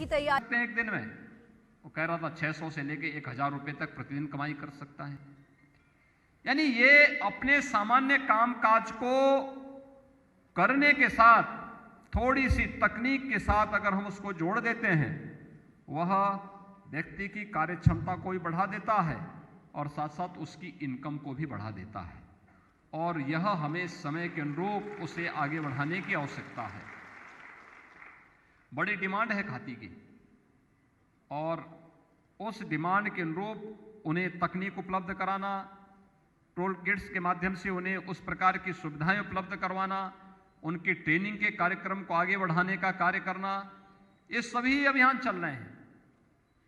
की तैयारी। एक दिन में वो कह रहा था 600 से लेके 1000 रुपए तक प्रतिदिन कमाई कर सकता है। यानी ये अपने सामान्य कामकाज को करने के साथ थोड़ी सी तकनीक के साथ अगर हम उसको जोड़ देते हैं, वह व्यक्ति की कार्यक्षमता को भी बढ़ा देता है और साथ साथ उसकी इनकम को भी बढ़ा देता है। और यह हमें समय के अनुरूप उसे आगे बढ़ाने की आवश्यकता है। बड़ी डिमांड है खादी की और उस डिमांड के अनुरूप उन्हें तकनीक उपलब्ध कराना, टोल गेट्स के माध्यम से उन्हें उस प्रकार की सुविधाएं उपलब्ध करवाना, उनके ट्रेनिंग के कार्यक्रम को आगे बढ़ाने का कार्य करना, ये सभी अभियान चल रहे हैं।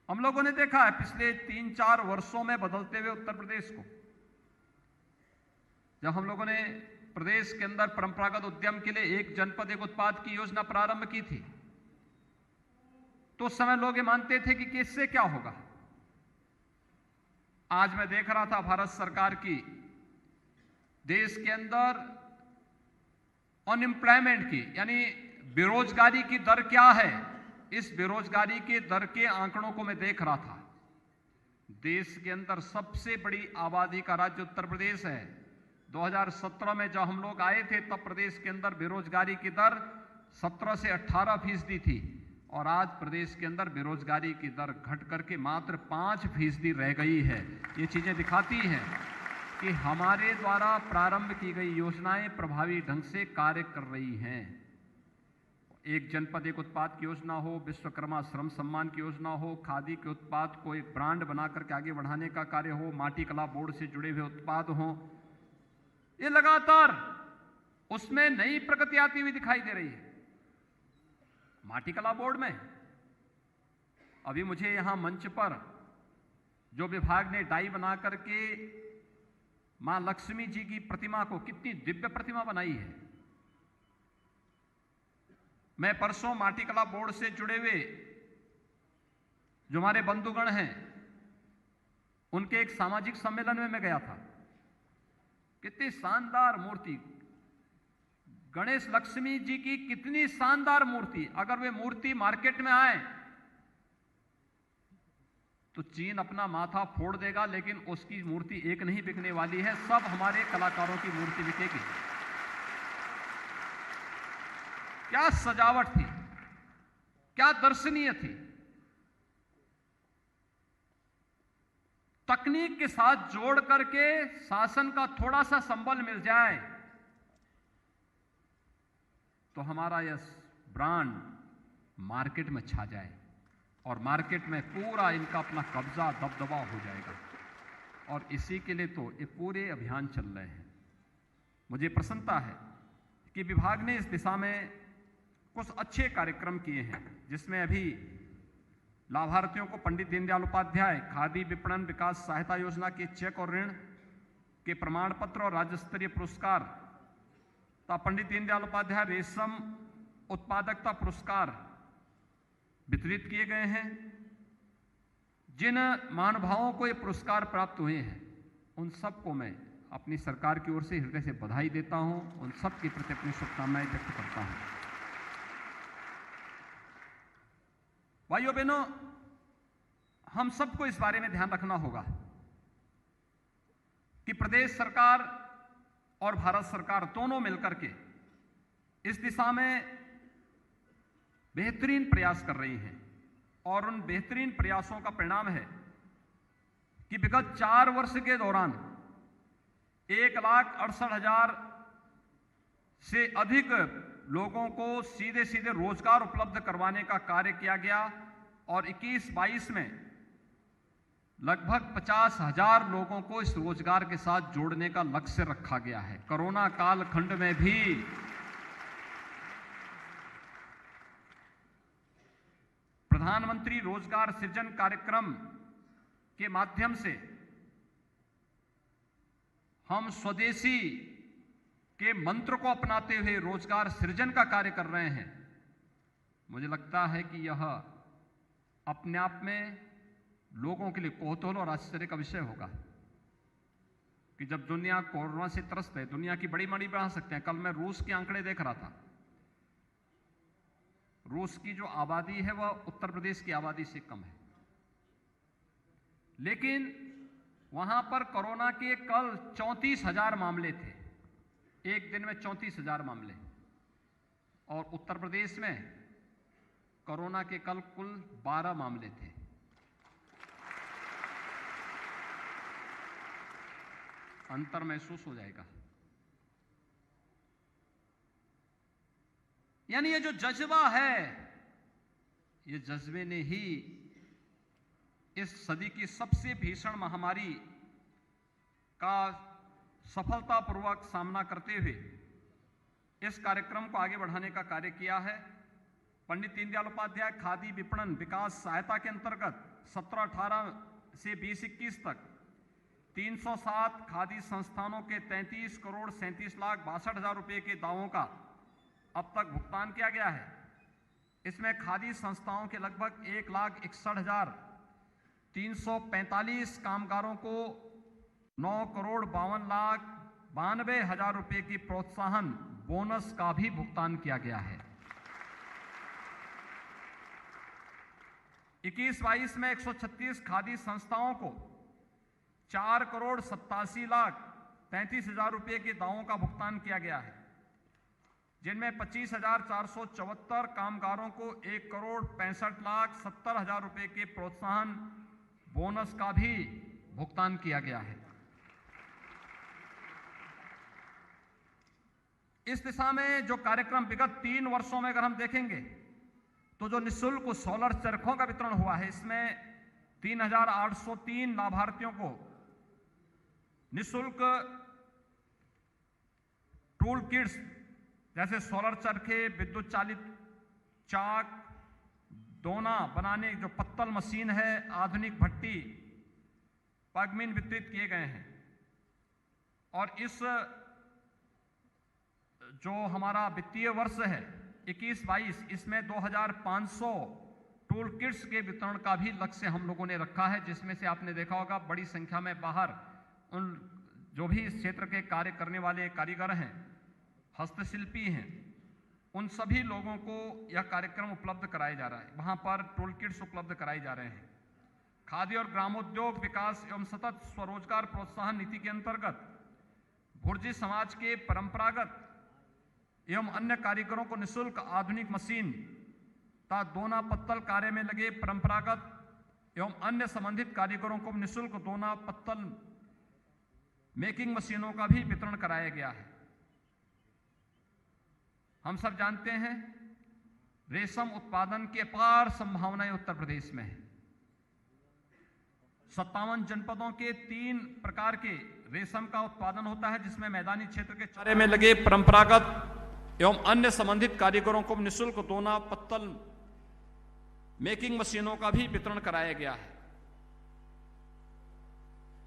हम लोगों ने देखा है पिछले 3-4 वर्षों में बदलते हुए उत्तर प्रदेश को। जब हम लोगों ने प्रदेश के अंदर परंपरागत उद्यम के लिए एक जनपद एक उत्पाद की योजना प्रारंभ की थी, तो उस समय लोग ये मानते थे कि इससे क्या होगा। आज मैं देख रहा था भारत सरकार की देश के अंदर अनएम्प्लॉयमेंट की यानी बेरोजगारी की दर क्या है, इस बेरोजगारी के दर के आंकड़ों को मैं देख रहा था। देश के अंदर सबसे बड़ी आबादी का राज्य उत्तर प्रदेश है। 2017 में जब हम लोग आए थे तब प्रदेश के अंदर बेरोजगारी की दर 17 से 18% थी और आज प्रदेश के अंदर बेरोजगारी की दर घट करके मात्र 5% रह गई है। ये चीजें दिखाती हैं कि हमारे द्वारा प्रारंभ की गई योजनाएं प्रभावी ढंग से कार्य कर रही हैं। एक जनपद एक उत्पाद की योजना हो, विश्वकर्मा श्रम सम्मान की योजना हो, खादी के उत्पाद को एक ब्रांड बना करके आगे बढ़ाने का कार्य हो, माटी कला बोर्ड से जुड़े हुए उत्पाद हों, ये लगातार उसमें नई प्रगति आती हुई दिखाई दे रही है। माटी कला बोर्ड में अभी मुझे यहां मंच पर जो विभाग ने डाई बना करके मां लक्ष्मी जी की प्रतिमा को, कितनी दिव्य प्रतिमा बनाई है। मैं परसों माटी कला बोर्ड से जुड़े हुए जो हमारे बंधुगण हैं उनके एक सामाजिक सम्मेलन में मैं गया था। कितनी शानदार मूर्ति, गणेश लक्ष्मी जी की कितनी शानदार मूर्ति। अगर वे मूर्ति मार्केट में आए तो चीन अपना माथा फोड़ देगा, लेकिन उसकी मूर्ति एक नहीं बिकने वाली है, सब हमारे कलाकारों की मूर्ति बिकेगी। क्या सजावट थी, क्या दर्शनीय थी। तकनीक के साथ जोड़ करके शासन का थोड़ा सा संबल मिल जाए तो हमारा यह ब्रांड मार्केट में छा जाए और मार्केट में पूरा इनका अपना कब्जा दबदबा हो जाएगा। और इसी के लिए तो ये पूरे अभियान चल रहे हैं। मुझे प्रसन्नता है कि विभाग ने इस दिशा में कुछ अच्छे कार्यक्रम किए हैं, जिसमें अभी लाभार्थियों को पंडित दीनदयाल उपाध्याय खादी विपणन विकास सहायता योजना के चेक और ऋण के प्रमाण पत्र और राज्य स्तरीय पुरस्कार तथा पंडित दीनदयाल उपाध्याय रेशम उत्पादकता पुरस्कार वितरित किए गए हैं। जिन महानुभावों को ये पुरस्कार प्राप्त हुए हैं उन सबको मैं अपनी सरकार की ओर से हृदय से बधाई देता हूं, उन सब के प्रति अपनी शुभकामनाएं व्यक्त करता हूं। भाइयों बहनों, हम सबको इस बारे में ध्यान रखना होगा कि प्रदेश सरकार और भारत सरकार दोनों मिलकर के इस दिशा में बेहतरीन प्रयास कर रही हैं और उन बेहतरीन प्रयासों का परिणाम है कि विगत 4 वर्ष के दौरान 1,68,000 से अधिक लोगों को सीधे सीधे रोजगार उपलब्ध करवाने का कार्य किया गया और 21-22 में लगभग 50,000 लोगों को इस रोजगार के साथ जोड़ने का लक्ष्य रखा गया है। कोरोना काल खंड में भी प्रधानमंत्री रोजगार सृजन कार्यक्रम के माध्यम से हम स्वदेशी के मंत्र को अपनाते हुए रोजगार सृजन का कार्य कर रहे हैं। मुझे लगता है कि यह अपने आप में लोगों के लिए कौतूहल और आश्चर्य का विषय होगा कि जब दुनिया कोरोना से त्रस्त है, दुनिया की बड़ी मंडी बढ़ा सकते हैं। कल मैं रूस के आंकड़े देख रहा था, रूस की जो आबादी है वह उत्तर प्रदेश की आबादी से कम है, लेकिन वहां पर कोरोना के कल 34,000 मामले थे, एक दिन में 34,000 मामले, और उत्तर प्रदेश में कोरोना के कल कुल 12 मामले थे। अंतर महसूस हो जाएगा। यानी ये जो जज्बा है, ये जज्बे ने ही इस सदी की सबसे भीषण महामारी का सफलतापूर्वक सामना करते हुए इस कार्यक्रम को आगे बढ़ाने का कार्य किया है। पंडित दीनदयाल उपाध्याय खादी विपणन विकास सहायता के अंतर्गत 17-18 से 20-21 तक 307 खादी संस्थानों के 33,37,62,000 रुपए के दावों का अब तक भुगतान किया गया है। इसमें खादी संस्थाओं के लगभग 1,61,345 कामगारों को 9,52,92,000 रुपए की प्रोत्साहन बोनस का भी भुगतान किया गया है। 21-22 में 136 खादी संस्थाओं को 4,87,33,000 रुपए के दावों का भुगतान किया गया है, जिनमें 25,474 कामगारों को 1,65,70,000 रुपए के प्रोत्साहन बोनस का भी भुगतान किया गया है। इस दिशा में जो कार्यक्रम विगत 3 वर्षों में अगर हम देखेंगे तो जो निःशुल्क सोलर चरखों का वितरण हुआ है, इसमें 3,803 लाभार्थियों को निःशुल्क टूल किट्स जैसे सोलर चरखे, विद्युत चालित चाक, दोना बनाने जो पत्तल मशीन है, आधुनिक भट्टी, पगमिन वितरित किए गए हैं। और इस जो हमारा वित्तीय वर्ष है 21-22, इसमें 2,500 टूल किट्स के वितरण का भी लक्ष्य हम लोगों ने रखा है, जिसमें से आपने देखा होगा बड़ी संख्या में बाहर उन जो भी इस क्षेत्र के कार्य करने वाले कारीगर हैं, हस्तशिल्पी हैं, उन सभी लोगों को यह कार्यक्रम उपलब्ध कराया जा रहा है। वहां पर टूल किट्स उपलब्ध कराए जा रहे हैं। खादी और ग्रामोद्योग विकास एवं सतत स्वरोजगार प्रोत्साहन नीति के अंतर्गत भुर्जी समाज के परंपरागत एवं अन्य कारीगरों को निःशुल्क आधुनिक मशीन तथा दोना पत्तल कार्य में लगे परंपरागत एवं अन्य संबंधित कारीगरों को निःशुल्क दोना पत्तल मेकिंग मशीनों का भी वितरण कराया गया है। हम सब जानते हैं रेशम उत्पादन की अपार संभावनाएं उत्तर प्रदेश में है। 57 जनपदों के 3 प्रकार के रेशम का उत्पादन होता है, जिसमें मैदानी क्षेत्र के कार्य में लगे परंपरागत एवं अन्य संबंधित कारीगरों को निःशुल्क दोना पत्तल मेकिंग मशीनों का भी वितरण कराया गया है।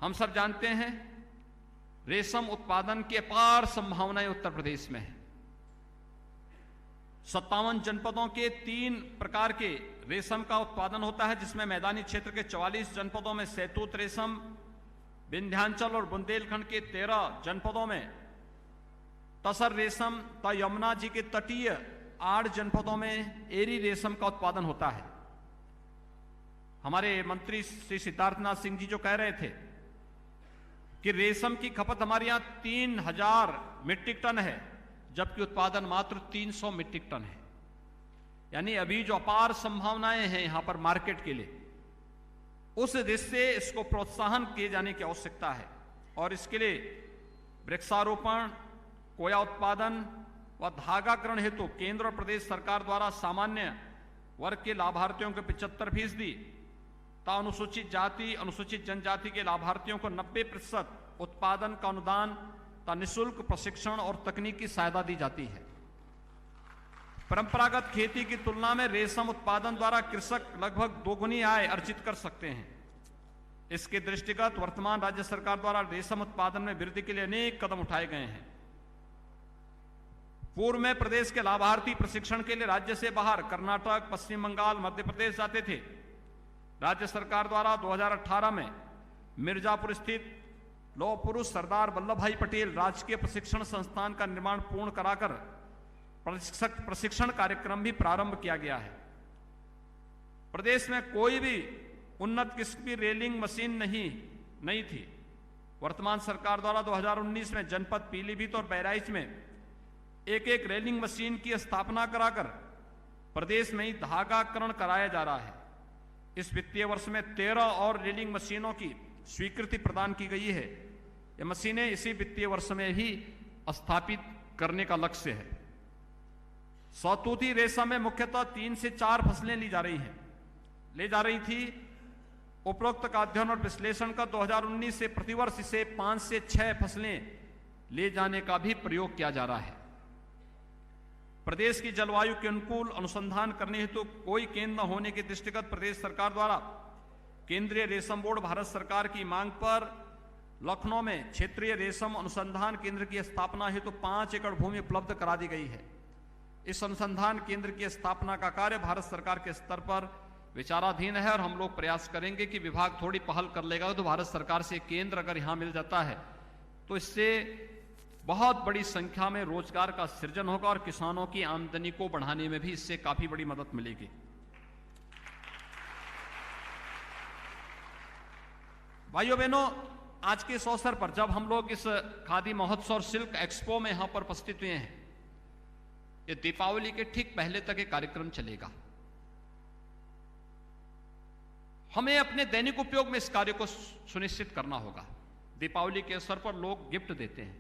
हम सब जानते हैं रेशम उत्पादन की अपार संभावनाएं उत्तर प्रदेश में है। 57 जनपदों के 3 प्रकार के रेशम का उत्पादन होता है, जिसमें मैदानी क्षेत्र के 44 जनपदों में शहतूत रेशम, विंध्याचल और बुंदेलखंड के 13 जनपदों में तसर रेशम तथा यमुना जी के तटीय 8 जनपदों में एरी रेशम का उत्पादन होता है। हमारे मंत्री श्री सिद्धार्थनाथ सिंह जी जो कह रहे थे कि रेशम की खपत हमारे यहां 3,000 मीट्रिक टन है, जबकि उत्पादन मात्र 300 मीट्रिक टन है। यानी अभी जो अपार संभावनाएं हैं यहां पर मार्केट के लिए, उस दृष्टि से इसको प्रोत्साहन किए जाने की आवश्यकता है। और इसके लिए वृक्षारोपण, कोया उत्पादन व धागाकरण हेतु केंद्र और प्रदेश सरकार द्वारा सामान्य वर्ग के लाभार्थियों को 75% तथा अनुसूचित जाति, अनुसूचित जनजाति के लाभार्थियों को 90% उत्पादन का अनुदान तथा निःशुल्क प्रशिक्षण और तकनीकी सहायता दी जाती है। परंपरागत खेती की तुलना में रेशम उत्पादन द्वारा कृषक लगभग 2 गुनी आय अर्जित कर सकते हैं। इसके दृष्टिगत वर्तमान राज्य सरकार द्वारा रेशम उत्पादन में वृद्धि के लिए अनेक कदम उठाए गए हैं। पूर्व में प्रदेश के लाभार्थी प्रशिक्षण के लिए राज्य से बाहर कर्नाटक, पश्चिम बंगाल, मध्य प्रदेश जाते थे। राज्य सरकार द्वारा 2018 में मिर्जापुर स्थित लौह पुरुष सरदार वल्लभ भाई पटेल राजकीय प्रशिक्षण संस्थान का निर्माण पूर्ण कराकर प्रशिक्षण कार्यक्रम भी प्रारंभ किया गया है। प्रदेश में कोई भी उन्नत किस्म की रेलिंग मशीन नहीं थी। वर्तमान सरकार द्वारा 2019 में जनपद पीलीभीत और बहराइच में एक रेलिंग मशीन की स्थापना कराकर प्रदेश में ही धागाकरण कराया जा रहा है। इस वित्तीय वर्ष में 13 और रेलिंग मशीनों की स्वीकृति प्रदान की गई है। ये मशीनें इसी वित्तीय वर्ष में ही स्थापित करने का लक्ष्य है। सौतूती रेशम में मुख्यतः 3 से 4 फसलें ले जा रही थी। उपरोक्त का अध्ययन और विश्लेषण का 2019 से प्रतिवर्ष इसे 5 से 6 फसलें ले जाने का भी प्रयोग किया जा रहा है। प्रदेश की जलवायु के अनुकूल अनुसंधान करने हेतु कोई केंद्र न होने के दृष्टिगत प्रदेश सरकार द्वारा केंद्रीय रेशम बोर्ड भारत सरकार की मांग पर लखनऊ में क्षेत्रीय रेशम अनुसंधान केंद्र की स्थापना हेतु 5 एकड़ भूमि उपलब्ध करा दी गई है। इस अनुसंधान केंद्र की स्थापना का कार्य भारत सरकार के स्तर पर विचाराधीन है और हम लोग प्रयास करेंगे कि विभाग थोड़ी पहल कर लेगा तो भारत सरकार से केंद्र अगर यहां मिल जाता है तो इससे बहुत बड़ी संख्या में रोजगार का सृजन होगा और किसानों की आमदनी को बढ़ाने में भी इससे काफी बड़ी मदद मिलेगी। भाइयों बहनों, आज के इस अवसर पर जब हम लोग इस खादी महोत्सव और सिल्क एक्सपो में यहां पर उपस्थित हुए हैं, ये दीपावली के ठीक पहले तक एक कार्यक्रम चलेगा। हमें अपने दैनिक उपयोग में इस कार्य को सुनिश्चित करना होगा। दीपावली के अवसर पर लोग गिफ्ट देते हैं,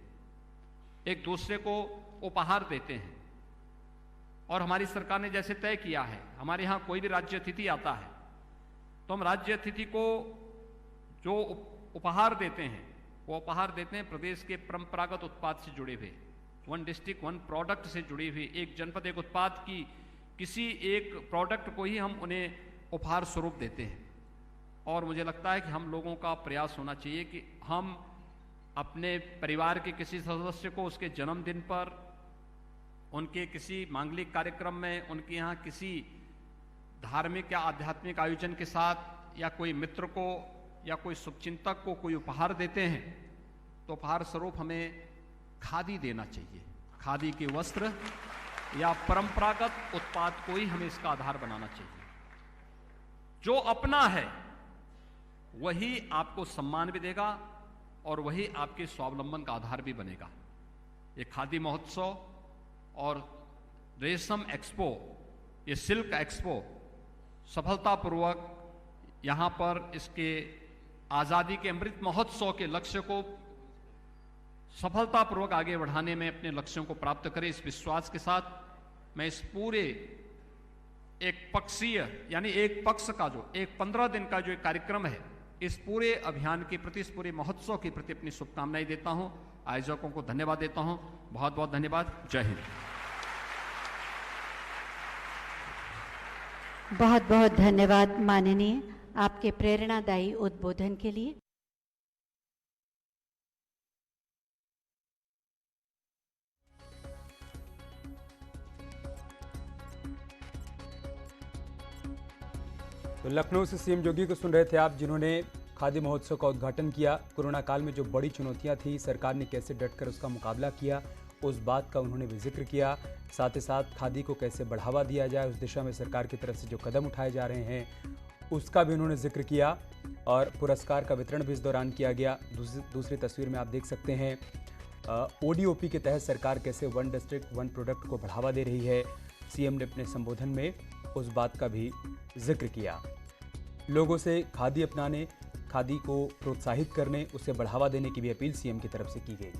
एक दूसरे को उपहार देते हैं और हमारी सरकार ने जैसे तय किया है, हमारे यहां कोई भी राज्य अतिथि आता है तो हम राज्य अतिथि को जो उपहार देते हैं वो उपहार देते हैं प्रदेश के परंपरागत उत्पाद से जुड़े हुए, वन डिस्ट्रिक्ट वन प्रोडक्ट से जुड़ी हुई, एक जनपद एक उत्पाद की किसी एक प्रोडक्ट को ही हम उन्हें उपहार स्वरूप देते हैं। और मुझे लगता है कि हम लोगों का प्रयास होना चाहिए कि हम अपने परिवार के किसी सदस्य को उसके जन्मदिन पर, उनके किसी मांगलिक कार्यक्रम में, उनके यहाँ किसी धार्मिक या आध्यात्मिक आयोजन के साथ या कोई मित्र को या कोई शुभचिंतक को कोई उपहार देते हैं तो उपहार स्वरूप हमें खादी देना चाहिए। खादी के वस्त्र या परंपरागत उत्पाद को ही हमें इसका आधार बनाना चाहिए। जो अपना है वही आपको सम्मान भी देगा और वही आपके स्वावलंबन का आधार भी बनेगा। ये खादी महोत्सव और रेशम एक्सपो, ये सिल्क एक्सपो सफलतापूर्वक यहाँ पर इसके आज़ादी के अमृत महोत्सव के लक्ष्य को सफलतापूर्वक आगे बढ़ाने में अपने लक्ष्यों को प्राप्त करें, इस विश्वास के साथ मैं इस पूरे एक पक्षीय यानी एक पक्ष का जो एक 15 दिन का जो एक कार्यक्रम है, इस पूरे अभियान के प्रति, इस पूरे महोत्सव के प्रति अपनी शुभकामनाएं देता हूं। आयोजकों को धन्यवाद देता हूं। बहुत बहुत धन्यवाद। जय हिंद। बहुत बहुत धन्यवाद माननीय, आपके प्रेरणादायी उद्बोधन के लिए। तो लखनऊ से सीएम योगी को सुन रहे थे आप, जिन्होंने खादी महोत्सव का उद्घाटन किया। कोरोना काल में जो बड़ी चुनौतियां थी, सरकार ने कैसे डटकर उसका मुकाबला किया, उस बात का उन्होंने भी जिक्र किया। साथ ही साथ खादी को कैसे बढ़ावा दिया जाए, उस दिशा में सरकार की तरफ से जो कदम उठाए जा रहे हैं उसका भी उन्होंने जिक्र किया। और पुरस्कार का वितरण भी इस दौरान किया गया। दूसरी तस्वीर में आप देख सकते हैं ODOP के तहत सरकार कैसे वन डिस्ट्रिक्ट वन प्रोडक्ट को बढ़ावा दे रही है। सीएम ने अपने संबोधन में उस बात का भी जिक्र किया। लोगों से खादी अपनाने, खादी को प्रोत्साहित करने, उसे बढ़ावा देने की भी अपील सीएम की तरफ से की गई।